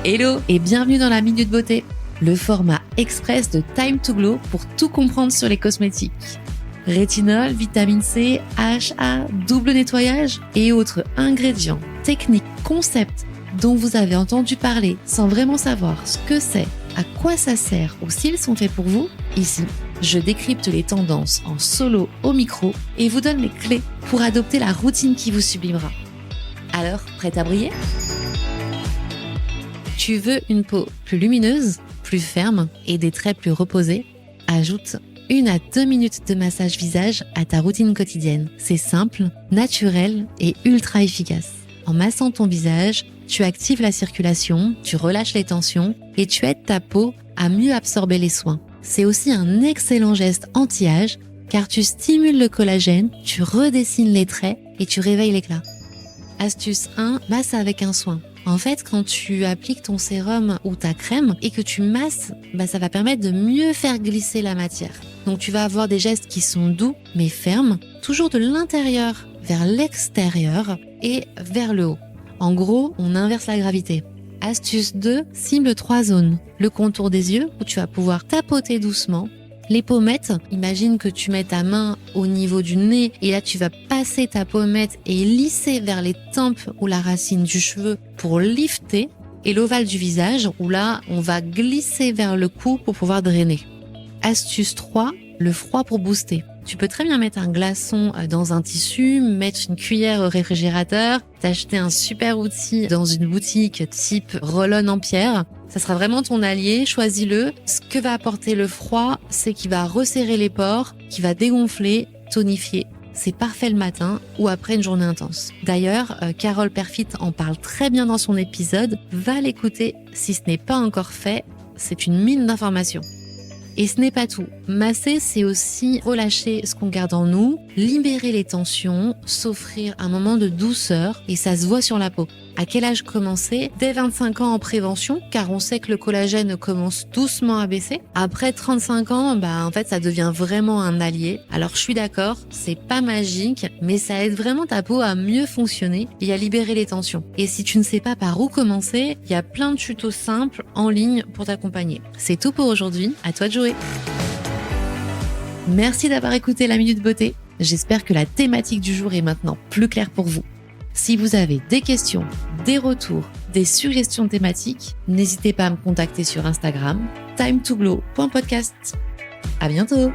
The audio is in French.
Hello et bienvenue dans la Minute Beauté, le format express de Time to Glow pour tout comprendre sur les cosmétiques. Rétinol, vitamine C, AHA, double nettoyage et autres ingrédients, techniques, concepts dont vous avez entendu parler sans vraiment savoir ce que c'est, à quoi ça sert ou s'ils sont faits pour vous. Ici, je décrypte les tendances en solo au micro et vous donne les clés pour adopter la routine qui vous sublimera. Alors, prête à briller ? Tu veux une peau plus lumineuse, plus ferme et des traits plus reposés ? Ajoute 1 à 2 minutes de massage visage à ta routine quotidienne. C'est simple, naturel et ultra efficace. En massant ton visage, tu actives la circulation, tu relâches les tensions et tu aides ta peau à mieux absorber les soins. C'est aussi un excellent geste anti-âge car tu stimules le collagène, tu redessines les traits et tu réveilles l'éclat. Astuce 1, masse avec un soin. En fait, quand tu appliques ton sérum ou ta crème et que tu masses, ça va permettre de mieux faire glisser la matière. Donc tu vas avoir des gestes qui sont doux mais fermes, toujours de l'intérieur vers l'extérieur et vers le haut. En gros, on inverse la gravité. Astuce 2, cible 3 zones. Le contour des yeux où tu vas pouvoir tapoter doucement. Les pommettes, imagine que tu mets ta main au niveau du nez et là tu vas passer ta pommette et lisser vers les tempes ou la racine du cheveu pour lifter. Et l'ovale du visage où là on va glisser vers le cou pour pouvoir drainer. Astuce 3, le froid pour booster. Tu peux très bien mettre un glaçon dans un tissu, mettre une cuillère au réfrigérateur, t'acheter un super outil dans une boutique type Roll-On en pierre. Ça sera vraiment ton allié, choisis-le. Ce que va apporter le froid, c'est qu'il va resserrer les pores, qu'il va dégonfler, tonifier. C'est parfait le matin ou après une journée intense. D'ailleurs, Carole Perfit en parle très bien dans son épisode. Va l'écouter si ce n'est pas encore fait. C'est une mine d'informations. Et ce n'est pas tout. Masser, c'est aussi relâcher ce qu'on garde en nous, libérer les tensions, s'offrir un moment de douceur et ça se voit sur la peau. À quel âge commencer ? Dès 25 ans en prévention, car on sait que le collagène commence doucement à baisser. Après 35 ans, en fait, ça devient vraiment un allié. Alors je suis d'accord, c'est pas magique, mais ça aide vraiment ta peau à mieux fonctionner et à libérer les tensions. Et si tu ne sais pas par où commencer, il y a plein de tutos simples en ligne pour t'accompagner. C'est tout pour aujourd'hui, à toi de jouer. Merci d'avoir écouté la Minute Beauté. J'espère que la thématique du jour est maintenant plus claire pour vous. Si vous avez des questions, des retours, des suggestions thématiques, n'hésitez pas à me contacter sur Instagram, time2glow.podcast. À bientôt!